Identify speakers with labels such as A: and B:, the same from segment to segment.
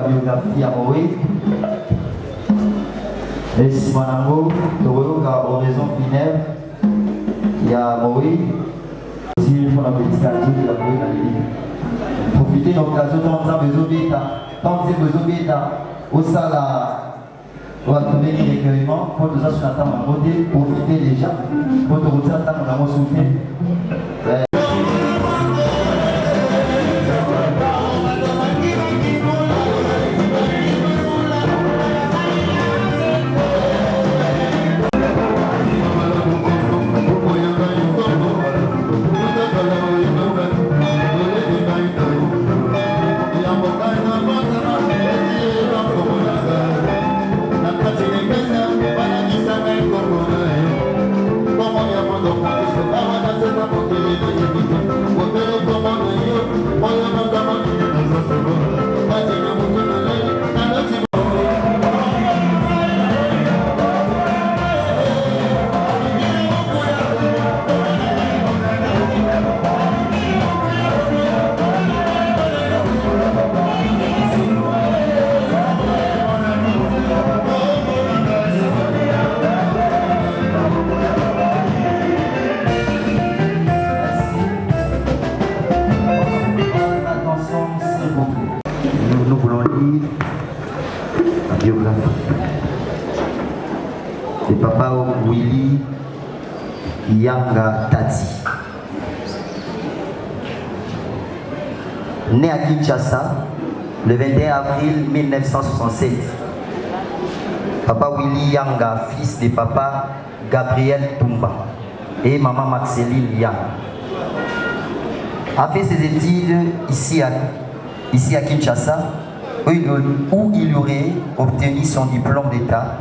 A: biographie à Moïse. Et si mon amour, oraison funèbre, il y a Moïse. Aussi, il faut la petite cadeau de la Moïse. Profitez de l'occasion, tant que vous avez besoin au sala, on va donner les recueillements, pour nous assurer à ma beauté, profitez déjà, pour te retirer à mon amour soufflé. Nous voulons lire la biographie de Papa Willy Yanga Tati. Né à Kinshasa le 21 avril 1967. Papa Willy Yanga, fils de Papa Gabriel Tumba et Maman Maxeline Yang, a fait ses études ici à Kinshasa, où il aurait obtenu son diplôme d'État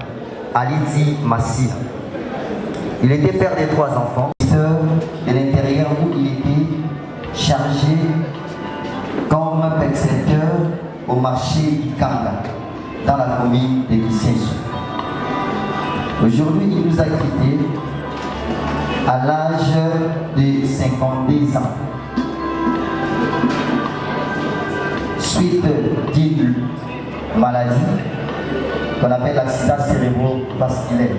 A: à Liti Massia. Il était père de 3 enfants, de l'intérieur où il était chargé comme percepteur au marché d'Ikanga, dans la commune de Kisensu. Aujourd'hui, il nous a quittés à l'âge de 52 ans. Suite d'une maladie qu'on appelle l'accident cérébrovasculaire,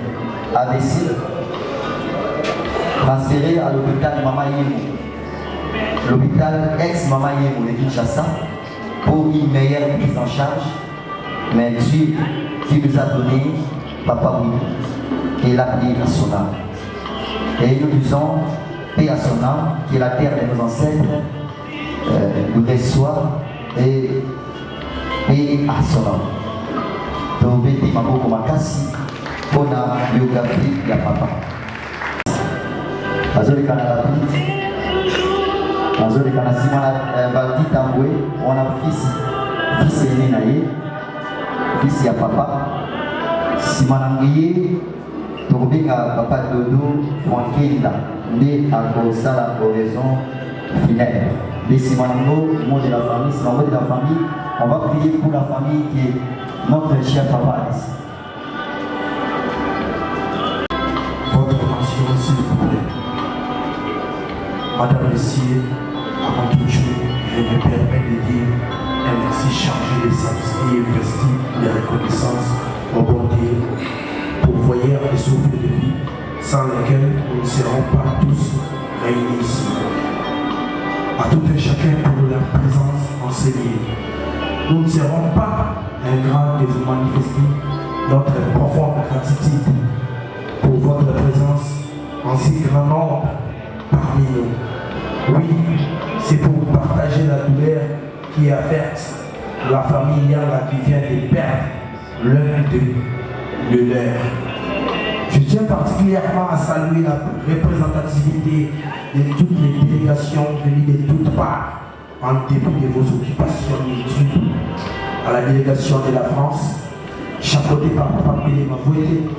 A: AVC, transféré à l'hôpital Mama Yemo l'hôpital ex-Mama Yemo de Kinshasa pour une meilleure prise en charge. Mais Dieu qui nous a donné Papa Willy et la paix à son âme. Et nous disons paix à son âme, qui est la terre de nos ancêtres, nous reçoit et paix à son âme. Donc, bêtez ma beaucoup makasi pour la biographie de Papa. Azoli Kanala Azoli Kanala Simana Baldi Tamboué, on a fils aîné naïe, fils à Papa. Simana Nguye, Torbinga Papa Dodo, Franquinda, né à cause de la oraison funèbre. Les Simana Nguye, mot de la famille, c'est le mot de la famille. On va prier pour la famille qui est notre cher Papa.
B: Votre mention, s'il vous plaît. Madame Messier, avant toute chose, je me permets de dire un merci chargé de satisfaire et investi de reconnaissance au bon Dieu pour voyer et souffle de vie sans lesquels nous ne serons pas tous réunis ici. À tout un chacun pour leur présence en ces lieux. Nous ne serons pas ingrats de vous manifester notre profonde gratitude pour votre présence en si grand nombre parmi nous. Oui, c'est pour partager la douleur qui affecte la famille Yanga qui vient de perdre l'un de leurs. Je tiens particulièrement à saluer la représentativité de toutes les délégations venues de toutes parts en dépit de vos occupations d'études. À la délégation de la France, chapeautée par Papa Pélé Mavouete,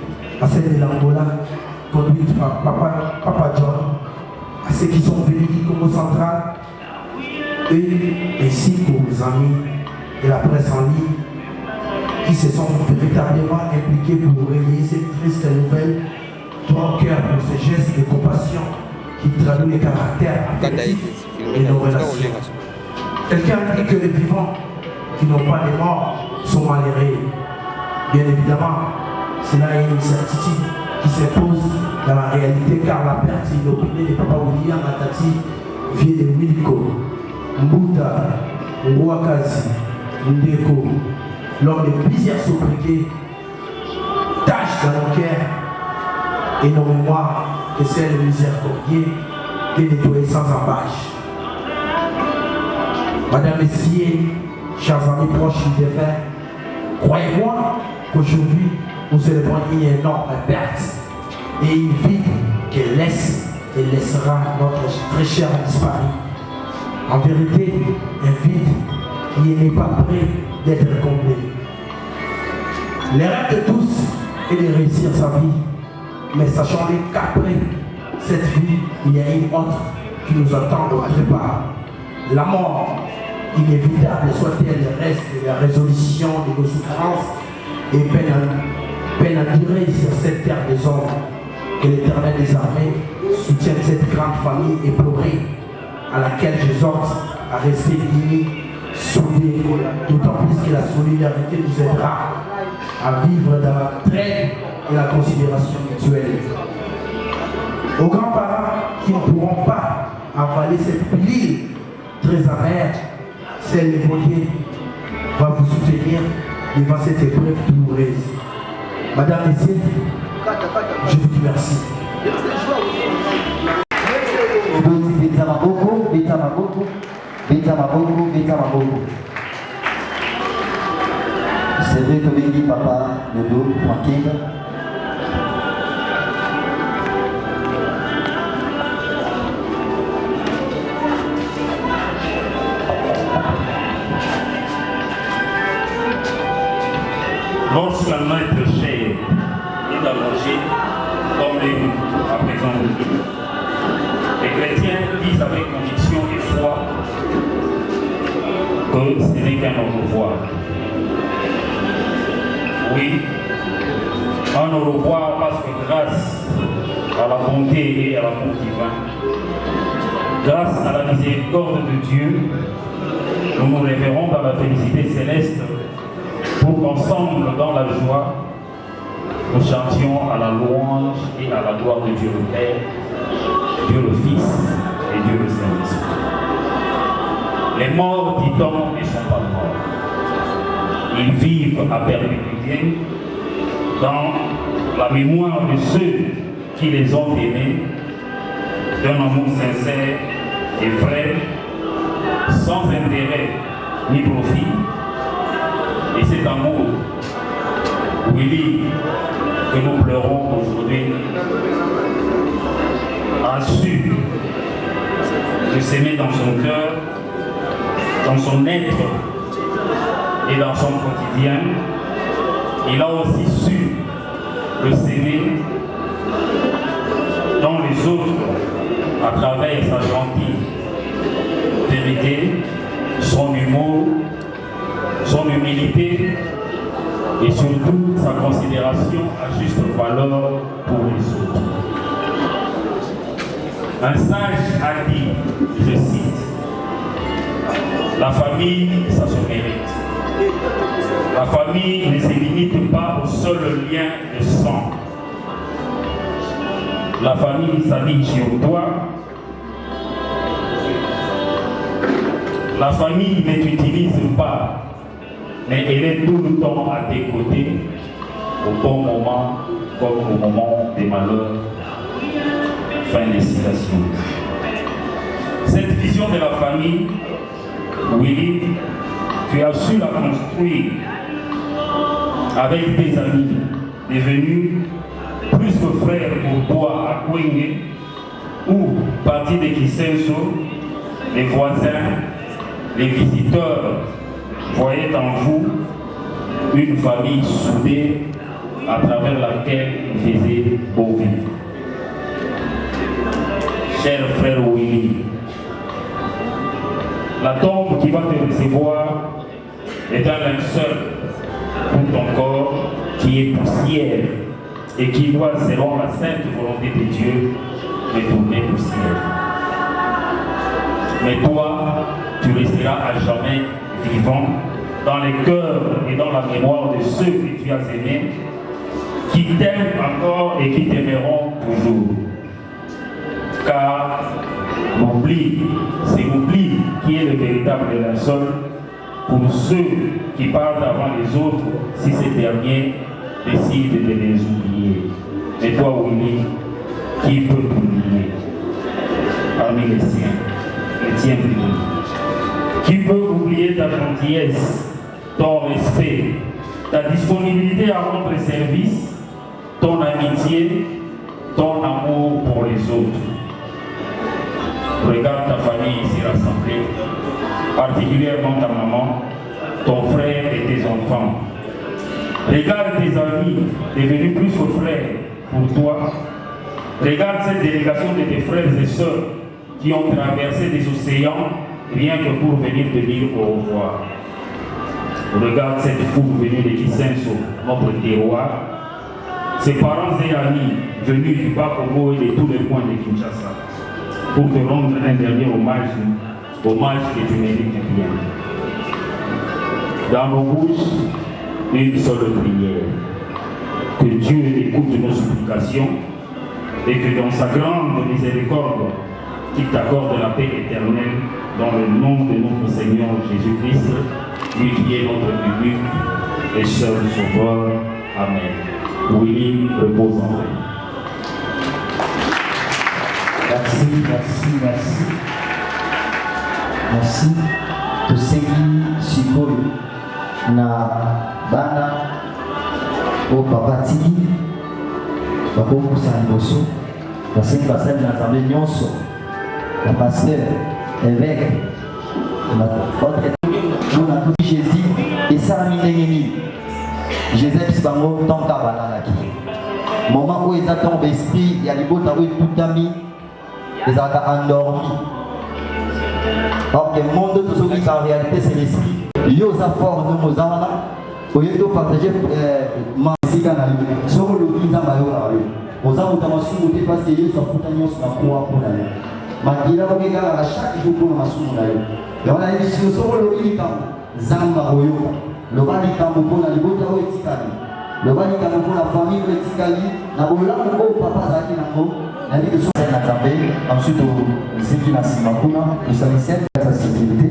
B: à celle de l'Angola, conduite par Papa John, à ceux qui sont venus du Congo central, et ainsi qu'aux amis de la presse en ligne qui se sont véritablement impliqués pour relayer cette triste nouvelle, droit au cœur pour ces gestes de compassion qui traduisent les caractères affectifs et nos relations. Quelqu'un dit que les vivants qui n'ont pas de morts sont malheureux. Bien évidemment, cela est une certitude qui s'impose dans la réalité car la perte inopinée de Papa William Matati vient de Miliko, Mbuta, Ngouakazi, Ndeko, l'homme de plusieurs sobriquets, tâches dans nos cœurs et nos mémoires que celle de miséricordier et nettoyer sans embâche. Madame Messier, chers amis proches du défunt, croyez-moi qu'aujourd'hui nous célébrons une énorme perte et une vie qu'elle laisse et laissera notre très cher disparu. En vérité, un vide qui n'est pas prêt d'être comblé. Les rêves de tous est de réussir sa vie, mais sachons-le qu'après cette vie, il y a une autre qui nous attend autre part. La mort, inévitable soit-elle, reste la résolution de nos souffrances et peine à durer sur cette terre des hommes. Que l'Éternel des armées soutienne cette grande famille éplorée à laquelle j'exhorte à rester unis, soudés, d'autant plus que la solidarité nous aidera à vivre dans la traite et la considération mutuelle. Aux grands-parents qui ne pourront pas avaler cette pilule très amère, celle de Dieu va vous soutenir devant cette épreuve douloureuse. Madame Messier, je vous dis merci.
A: C'est vrai que Béni Papa, le dos, tranquille.
C: Lorsqu'un maître cher est allongé, comme les à présent, les chrétiens disent avec conviction et foi que ce n'est qu'un au revoir. Oui, un au revoir parce que grâce à la bonté et à l'amour divin, grâce à la miséricorde de Dieu, nous nous révérons dans la félicité céleste pour qu'ensemble, dans la joie, nous chantions à la louange et à la gloire de Dieu le Père, Dieu le Fils et Dieu le Saint-Esprit. Les morts du temps ne sont pas morts. Ils vivent à perpétuité dans la mémoire de ceux qui les ont aimés d'un amour sincère et vrai, sans intérêt ni profit. Et cet amour, Willy, que nous pleurons aujourd'hui, a su de s'aimer dans son cœur, dans son être et dans son quotidien. Il a aussi su le s'aimer dans les autres à travers sa gentille vérité, son humour, son humilité et surtout sa considération à juste valeur pour les autres. Un sage a dit, je cite, la famille, ça se mérite. La famille ne se limite pas au seul lien de sang. La famille s'habille sur toi. La famille ne t'utilise pas, mais elle est tout le temps à tes côtés, au bon moment comme au moment des malheurs. Fin de citation. Cette vision de la famille, Willy, tu as su la construire avec tes amis, devenus plus que frères pour toi à Kwenge, ou partie de Kisenso, les voisins, les visiteurs voyaient en vous une famille soudée à travers laquelle ils faisaient beau vivre. Cher frère Willy, la tombe qui va te recevoir est un linceul pour ton corps qui est poussière et qui doit, selon la sainte volonté de Dieu, retourner poussière. Mais toi, tu resteras à jamais vivant dans les cœurs et dans la mémoire de ceux que tu as aimés, qui t'aiment encore et qui t'aimeront toujours. Car l'oubli, c'est l'oubli qui est le véritable linceul pour ceux qui parlent avant les autres si ces derniers décident de les oublier. Mais toi, Willy, qui peut t'oublier parmi les siens, les tiens privés? Qui peut oublier ta gentillesse, ton respect, ta disponibilité à rendre service, ton amitié, ton amour pour les autres? Regarde ta famille ici rassemblée, particulièrement ta maman, ton frère et tes enfants. Regarde tes amis devenus plus que frères pour toi. Regarde cette délégation de tes frères et sœurs qui ont traversé des océans rien que pour venir te dire au revoir. Regarde cette foule venue de Kisenso, notre terroir. Ses parents et amis venus du Bas-Congo et de tous les coins de Kinshasa, pour te rendre un dernier hommage que tu mérites bien. Dans nos bouches, une seule prière. Que Dieu écoute nos supplications et que dans sa grande miséricorde, qu'il t'accorde la paix éternelle dans le nom de notre Seigneur Jésus-Christ, lui qui est notre unique et seul Sauveur. Amen. Willy, repose en paix.
A: Merci, merci, merci. Merci. Tosengi sikoyo na bana o papa tiki bakokusa liboso basengi basali na nzambe nyonso la pasteur évêque mpona tuki jésus esalami ndenge nini jésus biso bango ntonka balalaki moment oyo eza ntongo baesprit ya libota oyo etutami ezalaka endormi. Or, le monde tout ce qui en réalité c'est l'esprit. Yo za fort de mozana. Au lieu de partager masika na yo. Soko lo kinza ba yo na yo. Oza utamasu muté parce que yo sa putanyo sa kwa pour la yo. Makila ko kega la chaque jour pour masumu na yo. Ya wana ni soko lo kinza zamba oyo. Lo bali kambo pour la libota o etikali. Lo bali kambo pour la famille o etikali. Na bola ko papa zaki na ko. La vie de son ensuite au Zeki Nassimakuna, de sa lycée, de sa sécurité.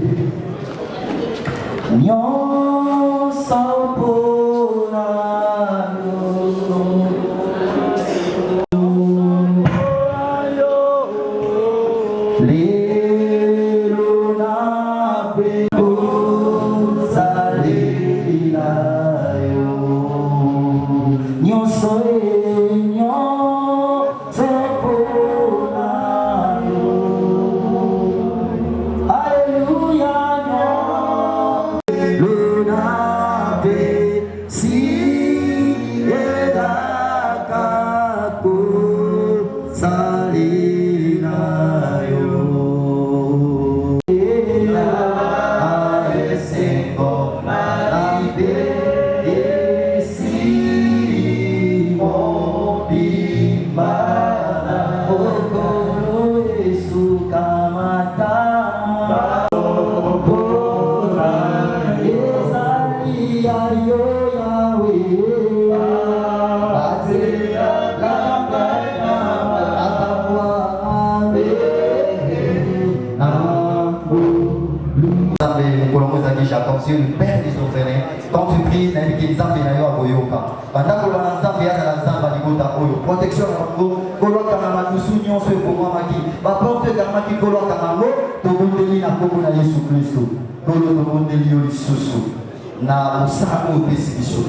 A: Jacob, c'est le père des orphelins. Quand tu pries, n'indique Nzambe na yo akoyoka. Pendant que l'on Nzambe ya na Nzambe alikota oyo. Protection na ngo, kolwa kama matusu nyonso ekoma maki. Ba porte kama ki kolwa kama ngo, to bondeli na kombo na Yesu Kristo. Kolo to bondeli yo lisusu. Na osako opesi biso.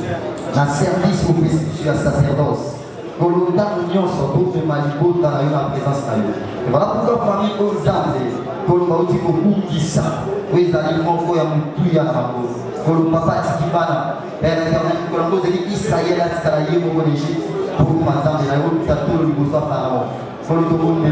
A: Na service opesi biso ya sacerdoce. Kolo ntango nyonso to pe malibota na yo na présence na yo. Et voilà pourquoi famille ko Nzambe, kolo bauti ko kungisa. Oui, ça dit mon frère, mon tout y a un pour le papa Tikibana, Père éternel, pour le monde de Israël, à travailler au Égypte, pour le matin, et la route, à tout le niveau, soit pharaon. Pour le monde de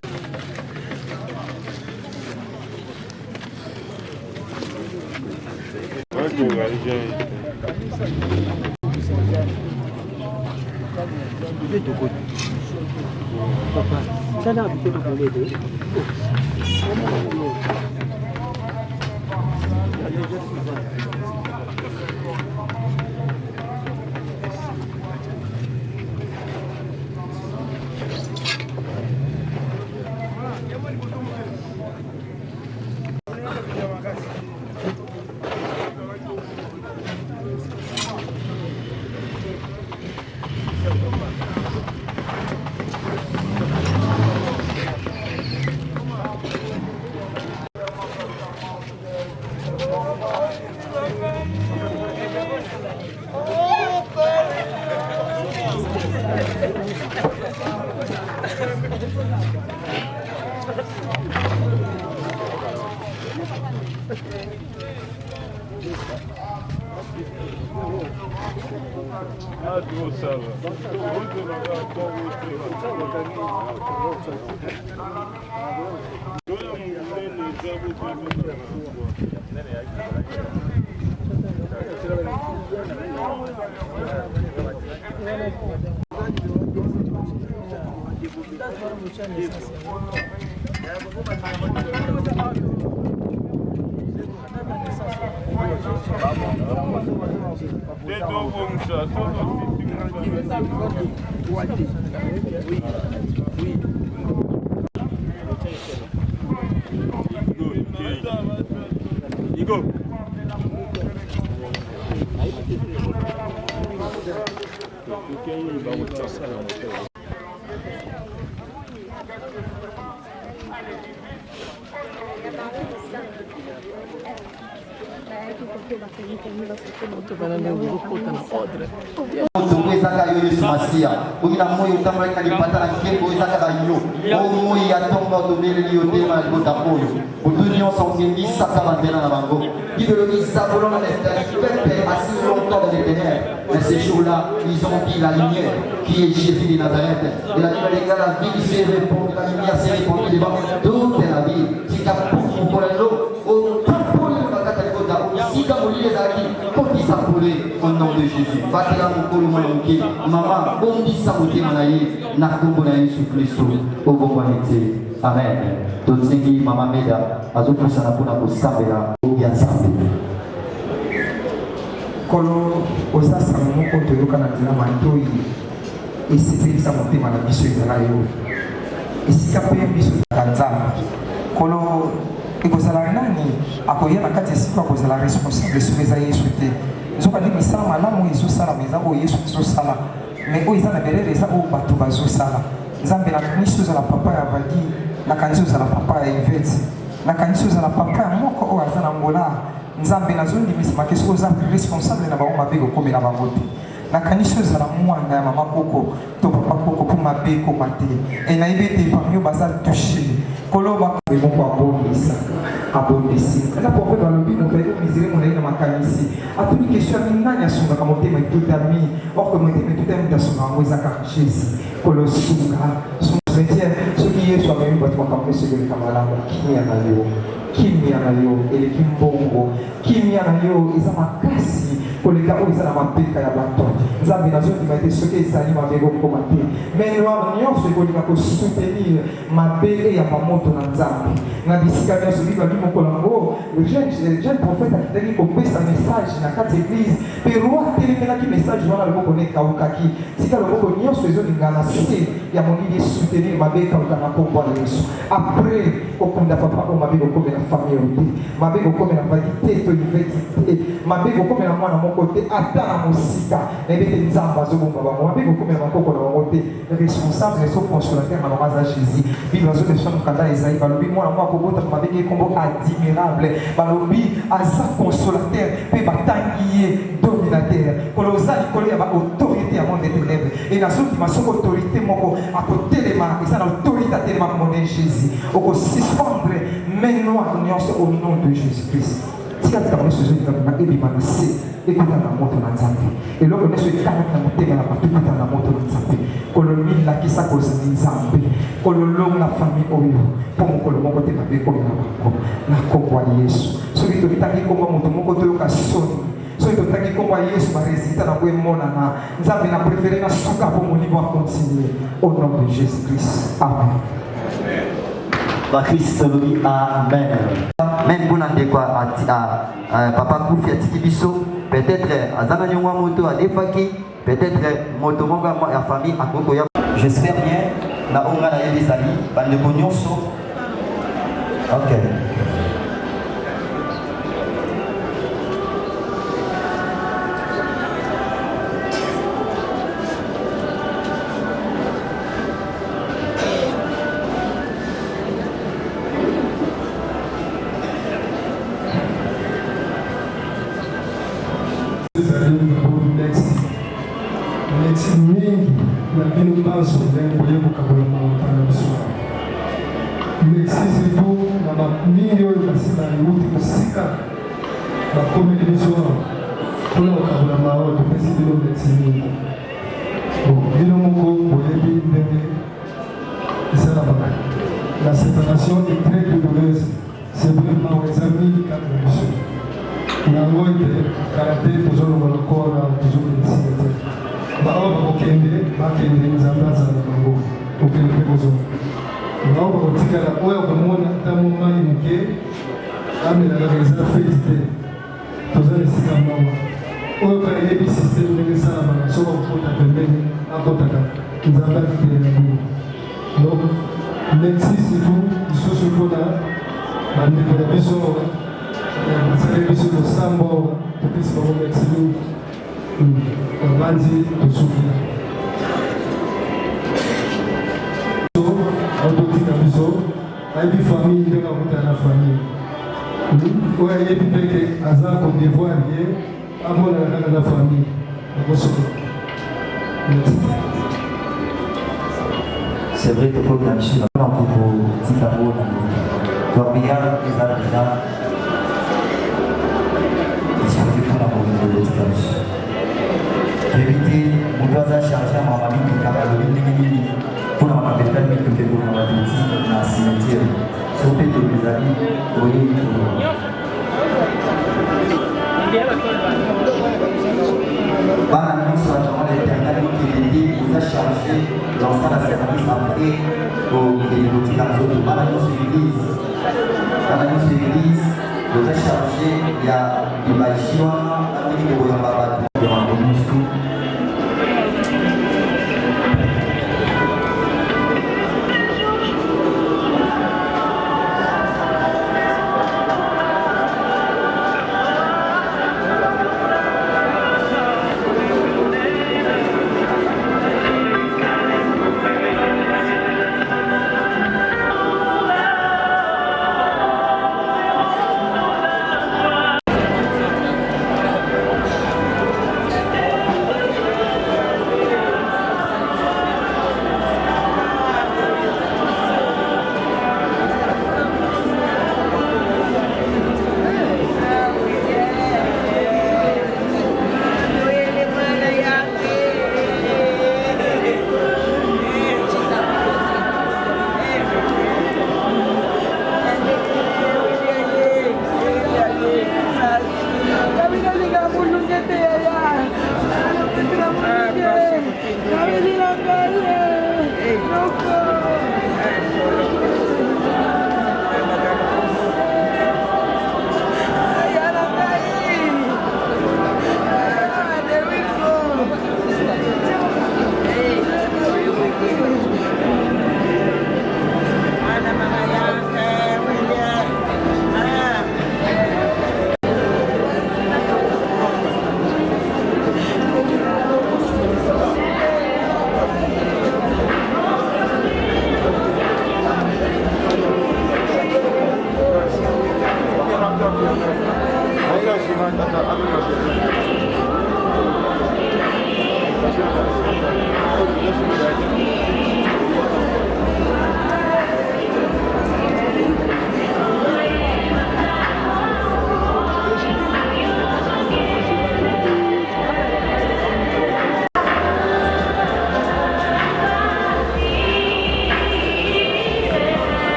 A: mais ces jours-là, ils ont dit la lumière qui est Jésus de Nazareth. Et la Bible déclare la vie s'est répandue, la lumière s'est répandue devant toute la vie. Si tu as pour l'eau, au temps pour le si tu as voulu les acquis, pour qui ça pourrait au nom de Jésus. Vatela mon colo maman, bon dit ça vous témoigner, n'a pas Jésus Christ au bon qualité. Amen. Tout ce qui maman Meda, à tout pour ça n'a pas pour ça, ou bien ça.
D: Kolo osasa moko toyoka na nzela mantoi esepelisa motema na biso ezala yo esika mpe biso ya nzambe kolo ekozala nani akoya na kati ya esika akozala responsable soki eza yesu te zoka di misala malamu ezosala meza oyo yesu ezosala mais oyo eza na belele eza oyo bato bazosala nzambe nakanisi ozala papa ya vadi nakanisi ozala papa ya ivete nakanisi ozala papa ya moko oyo aza na ngola nzambe nazondimisama soki oza responsable na bango mabe kokomela bango te nakanisi ozala mwana ya mama koko to papa koko mpo mabe ekoma te nayebi ete fami oyo baza touche koloba moko abondisi na prophète balobi moto misiri molai na makanisi atuni question ya nani asungaka motema etutami or que motema etutami moto asungaka yango ezaka jésus kolosunga soki yesu amemi bato makambo nyonso eleka malamu kimia na yo eleki mbongo kimia na yo eza makasi koleka oyo eza na mapeka ya bato nzambe nazondima ete soki ezali mabe ekokoma te mais noir nyonso ekolinga kosoutenir mabe ya bamoto na nzambe na bisika nyonso bibabi moko nango jeune prophète akitaki kopesa message na kati église mpe roi atelemelaki message wana loboko ne ekawukaki sika loboko nyonso ezolingana se ya molili esoutenir mabe ekawuka na kombo ya yesu après kokunda papa oyo mabe kokomela famille oyo te mabe kokomela vadi te to iveti te mabe kokomela mwana moko te ata na mosika nayebi ete nzambe azobomba bango mabe kokomela makoko na bango te responsable so consolateur na bango aza jésus bible azoleswa mokanda ezai balobi mwana moko akobota mabenge kombo admirable balobi aza consolateur mpe batangi ye dominateur kolo oza likolo ya baautorité ya monde ténèbre e nazondima soki autorité moko akotelema eza na autorité atelemaka monde jésus okosispendre main noire nyonso au nom de jésus christ tika nyonso ezolingaka ebima na se ekota na moto na nzambe eloko nyonso ekalaki na motema na bato ekota na moto na nzambe kololilakisa kozala nzambe kololonga famille oyo mpo mokolo moko te mabe komela bango na kombo ya yesu soki totangi kombo moto moko toyoka soni soki totangi kombo ya yesu baresultat nango emonana nzambe na préféré na suka mpo molimo akontinue au nom de jésus christ amen.
A: Bakristo lobi amen. Même bon ndeko papa Koufi atiki biso peut-être azana nyongwa moto adefaki peut-être moto monga ya famille akoko ya j'espère bien na onga na les amis bandeko nyonso. OK.
E: mingi na bino mbanzo ndenge boyebuka kolonga motana biso mexisi tu na bamingi oyo basila liuti kosika bakomeli biso mpona kokabola mawa topesi bino mexi mingi bino moko boyebi ndenge esalabaka la séparation est très douloureuse c'est vraiment eza mingi kaka na biso yango ete kala te tozoloba lokola tozobelesika te bao bakokende bakende nzambe azala na bango okende mpe kozonga bao bakotikala oyo komona ata momai moke amelakaka eza feti te toza na esika mawa oyo kayebi systeme ndenge esalamaka soki akokota pembeni akotaka nzambe akitelela bino donc merci surtout lisusu mpona bandeko na biso basali biso losambo topesi bango merci mingi bandi tosukia autotika biso ayebi famille ndenge akuta na famille oyo ayebi mpeke aza kodevoir ye amonana kaka na famille akosoka.
A: C'est vrai que pour la Chine, on peut dire que pour bien les artisans, ils sont plus pour la mobilité de l'éducation. Éviter, on doit charger ma mamie qui a le mini pour la mamie qui fait pour la mamie dans la cimetière. Sauver de mes amis, voyez. Bana nyonso atoma l'éternel qui vous a chargé l'enfant à service après au botika nzoto bana nyonso église vous a chargé ya libaji wana atiki koyamba bato ya mambo nyonso.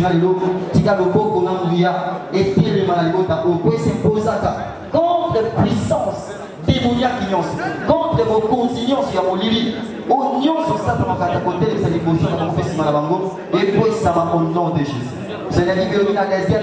A: na lelo tika loboko na nguya etelema na libota oko esimpozaka contre puissance démoniaque nyonso contre mokonzi nyonso ya molili oyo nyonso osatamaka ata kotelesa liboso na bango mpe nsima na bango ekwesama au nom de Jésus. Cela dit que na deuxième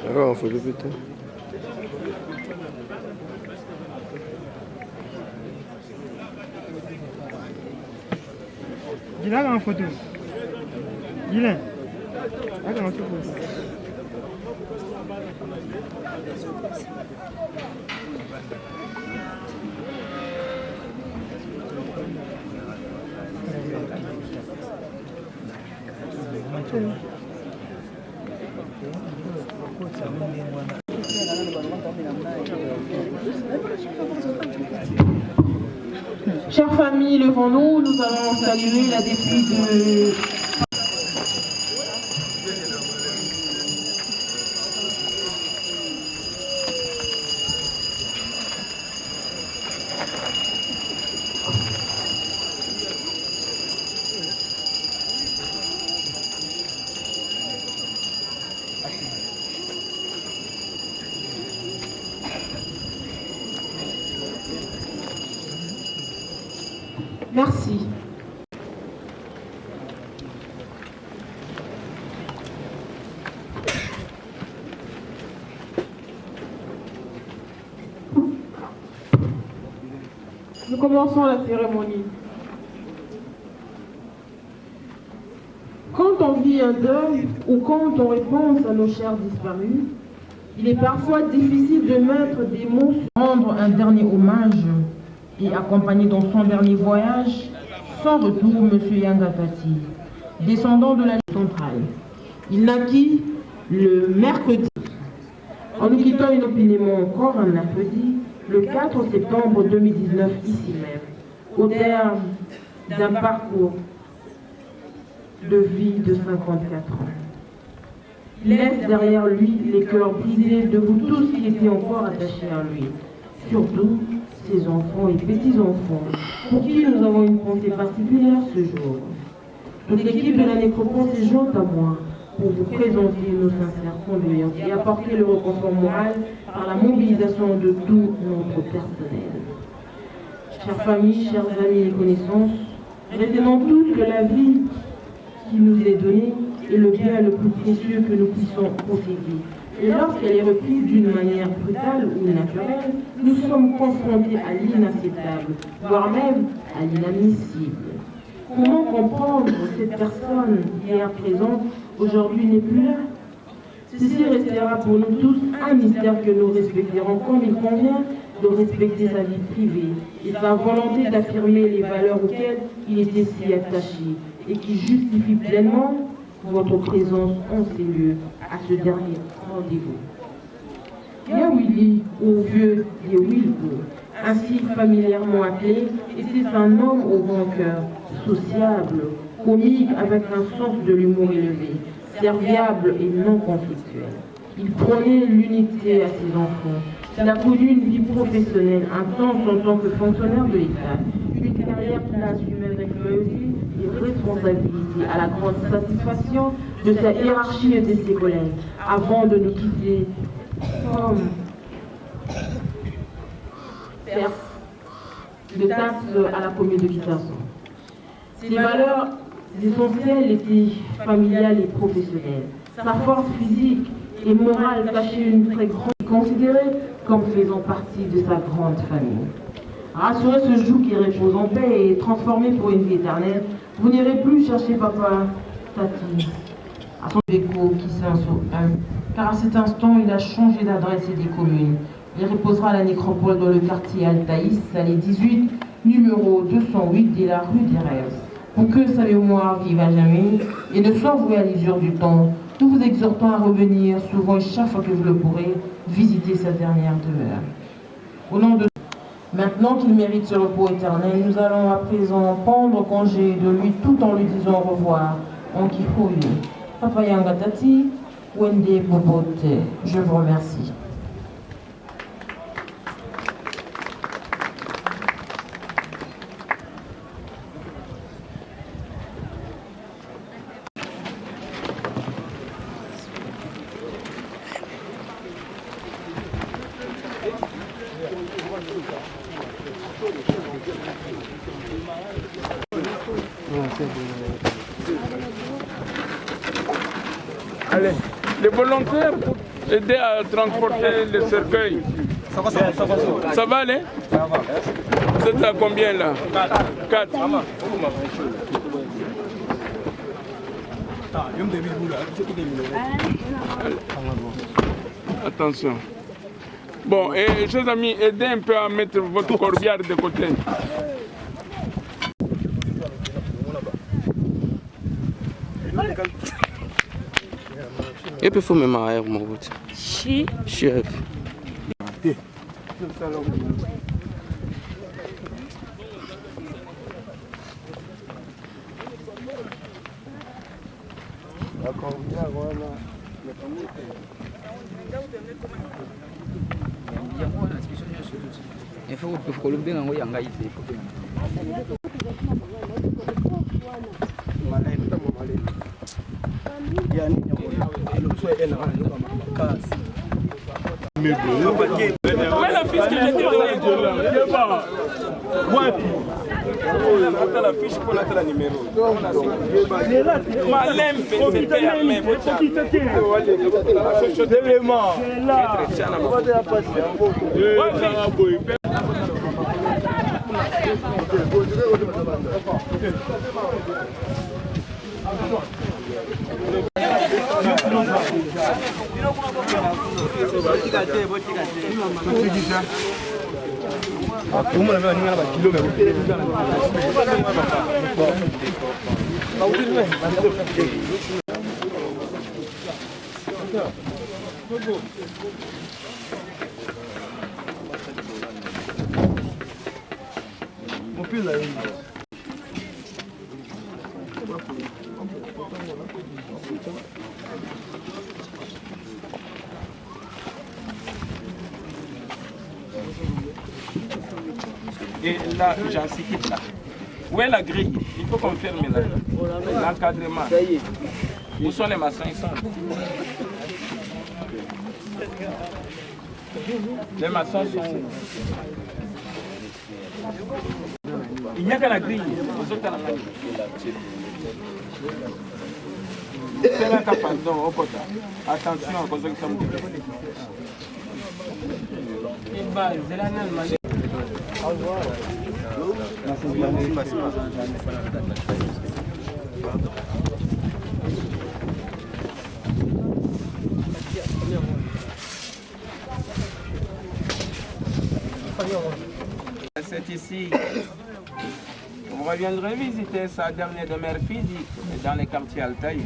F: Alors, faut le buter.
G: Il a en photo. Il est. Attends, on se pose.
H: Chère famille, levons-nous, nous allons saluer la dépouille de... Merci. Nous commençons la cérémonie. Quand on vit un deuil ou quand on repense à nos chers disparus, il est parfois difficile de mettre des mots sur rendre un dernier hommage et accompagné dans son dernier voyage, sans retour, M. Yangatati, descendant de la ligne centrale. Il naquit le mercredi, en nous quittant inopinément encore un mercredi, le 4 septembre 2019, ici même, au terme d'un parcours de vie de 54 ans. Il laisse derrière lui les cœurs brisés de vous tous qui étaient encore attachés à lui, surtout ses enfants et petits-enfants, pour qui nous avons une pensée particulière ce jour. Toute l'équipe de la nécropole s'est jointe à moi pour vous présenter nos sincères condoléances et apporter le réconfort moral par la mobilisation de tout notre personnel. Chères familles, chers amis et connaissances, retenons tous que la vie qui nous est donnée est le bien le plus précieux que nous puissions posséder. Et lorsqu'elle est reprise d'une manière brutale ou naturelle, nous sommes confrontés à l'inacceptable, voire même à l'inadmissible. Comment comprendre cette personne hier présente, aujourd'hui n'est plus là? Ceci restera pour nous tous un mystère que nous respecterons comme il convient de respecter sa vie privée et sa volonté d'affirmer les valeurs auxquelles il était si attaché et qui justifient pleinement votre présence en ces lieux à ce dernier rendez-vous. Yawili, ou vieux Yewilbo, ainsi familièrement appelé, était un homme au grand cœur, sociable, comique avec un sens de l'humour élevé, serviable et non conflictuel. Il prônait l'unité à ses enfants. Il a connu une vie professionnelle intense en tant que fonctionnaire de l'État, une carrière qu'il a assumée avec loyauté et responsabilité. responsabilités, à la grande satisfaction de sa hiérarchie et de ses collègues, avant de nous quitter comme père de taxe à la commune de Kitasso. Ses valeurs essentielles étaient familiales et professionnelles. Sa force physique et morale cachait une très grande, considérée comme faisant partie de sa grande famille. Rassurez ce joug qui repose en paix et transformé pour une vie éternelle, vous n'irez plus chercher papa, tati, à son écho qui s'insaut car à cet instant, il a changé d'adresse et des communes. Il reposera à la nécropole dans le quartier Altaïs, allée 18, numéro 208 de la rue des Rêves. Pour que sa mémoire vive à jamais et ne soit vouée à l'usure du temps, nous vous exhortons à revenir souvent et chaque fois que vous le pourrez, visiter sa dernière demeure. Au nom de Maintenant qu'il mérite ce repos éternel, nous allons à présent prendre congé de lui tout en lui disant au revoir. En Kifouille, Papa Yangatati, Wende Bobote, je vous remercie.
I: Allez, les volontaires pour aider à transporter le cercueil. Ça va aller? Vous êtes à combien là? 4. Attention. Bon, et chers amis, aidez un peu à mettre votre corbière de côté.
F: Et puis il faut même arrière, mon route. Chef.
J: Il faut que vous ayez un peu
I: la fiche que j'ai la fiche pour la numéro. Et là, j'en cite là. Où est la grille? Il faut qu'on ferme là. L'encadrement. Où sont les maçons? Ils sont. Les maçons sont où? Il n'y a que la grille. Les autres, c'est là qu'à pardon, au quota. Attention, à cause de ça. C'est ici. Vous reviendrez visiter sa dernière demeure physique dans les quartiers Altaïs,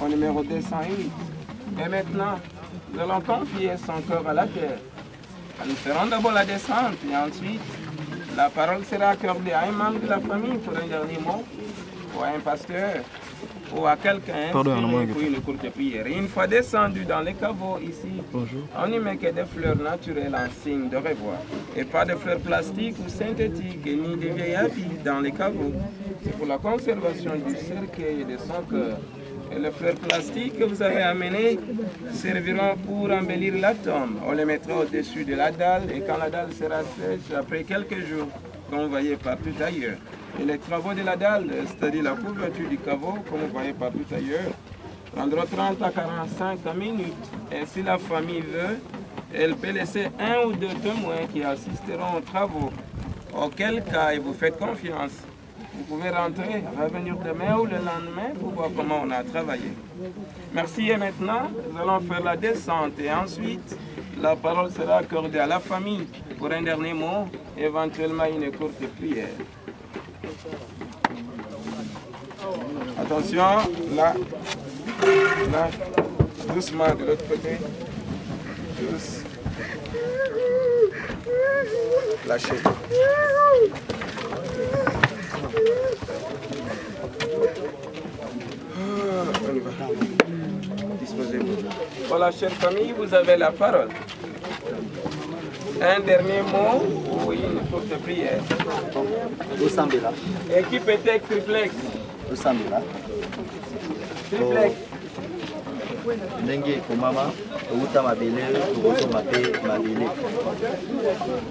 I: au numéro 208. Et maintenant, nous allons confier son corps à la terre. Nous ferons d'abord la descente et ensuite, la parole sera accordée à un membre de la famille pour un dernier mot, ou à un pasteur, ou à quelqu'un pour une courte prière. Et une fois descendu dans les caveaux ici, on n'y met que des fleurs naturelles en signe de revoir. Et pas de fleurs plastiques ou synthétiques, ni de vieilles habits dans les caveaux. C'est pour la conservation du cercueil et de son cœur. Et les fleurs plastiques que vous avez amenées serviront pour embellir la tombe. On les mettra au-dessus de la dalle et quand la dalle sera sèche, après quelques jours, comme vous voyez partout ailleurs. Et les travaux de la dalle, c'est-à-dire la couverture du caveau, comme vous voyez partout ailleurs, prendront 30 à 45 minutes. Et si la famille veut, elle peut laisser un ou deux témoins qui assisteront aux travaux. Auquel cas, et vous faites confiance, vous pouvez rentrer, revenir demain ou le lendemain pour voir comment on a travaillé. Merci et maintenant, nous allons faire la descente et ensuite, la parole sera accordée à la famille pour un dernier mot, éventuellement une courte prière. Attention, là, doucement de l'autre côté, douce. Lâchez. On y va. Disposez-vous. Voilà, chère famille, vous avez la parole. Un dernier mot ou une courte prière.
A: Osambela.
I: Équipe était triplex.
A: Osambela.
I: Triplex.
A: Ndenge komama outa mabele kozoma mpe mabele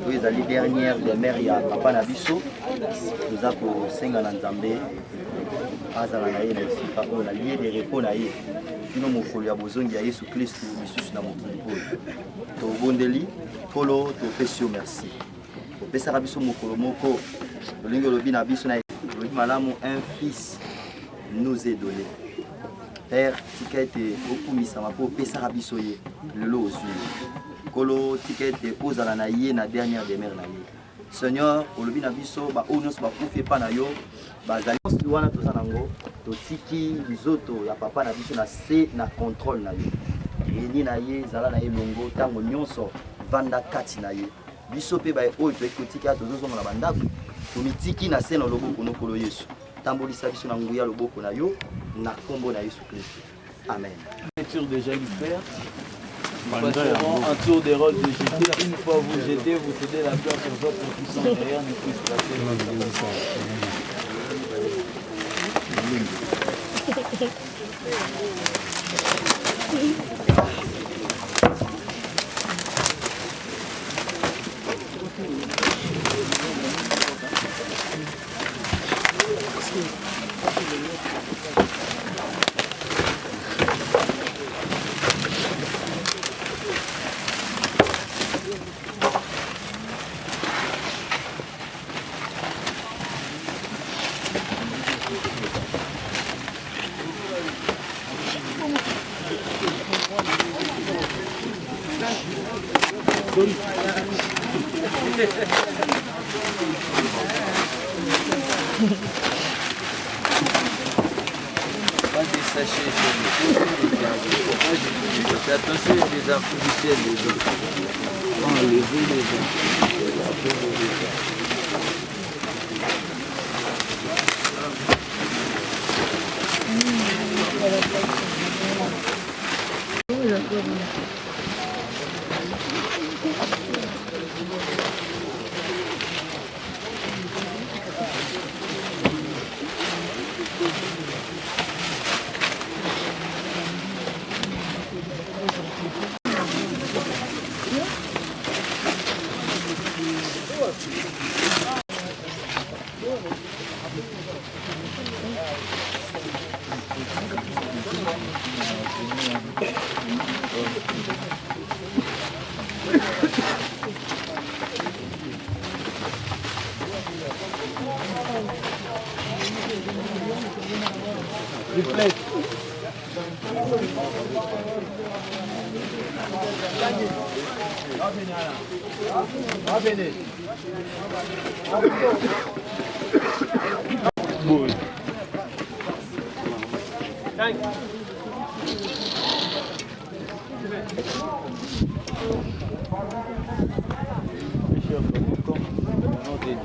A: oyo ezali dernière demeure ya papa na biso toza kosenga na nzambe azala na ye na esika oyo na lie de repos na ye kino mokolo ya bozongi ya yesu kristu lisusu na mokili oyo tobondeli nkolo topesi yo merci opesaka biso mokolo moko tolingi olobi na biso na olobi malamu un fils nous est donné. Père, tika ete okumisama mpo opesaka biso ye lelo ozwi nkolo tika ete ozala na ye na dernière demeure na ye seigneur olobi na biso baoyo nyonso bakufi epa na yo bazali wana toza nango totiki nzoto ya papa na biso na se na contrôle na yo yeni na ye ezala na ye longo ntango nyonso vanda kati na ye biso mpe baye oyo toyeki kotika tozozonga na bandako tomitiki na se na loboko nokolo yesu tambolisa biso na nguya loboko na yo na kombo na Yesu Christ. Amen.
J: Lecture de Jennifer. Nous passerons un tour des rôles de jeter. Une fois vous jetez, vous cédez la place aux autres qui sont derrière, ne puissent passer. Pas des sachets sur les côtés, attention, il y a des artificiels les autres. Enlevez les artificiels.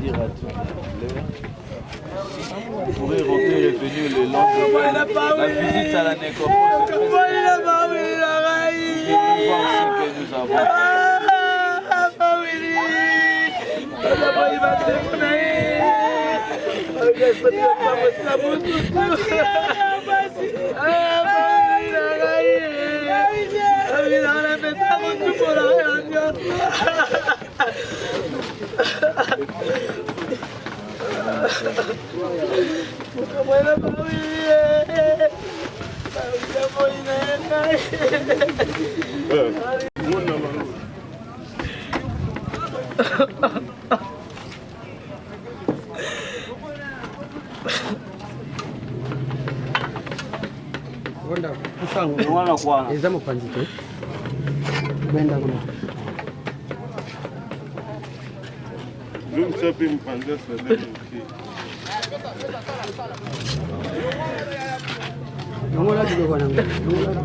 J: Dire à tous vous pourrez rentrer et venir le lendemain. La visite à la nécropole. C'est une fois aussi que nous avons.
K: Examu panjito. Benda kuna.
L: Msapi mpanja sadeni.
K: Ngola juga bwana.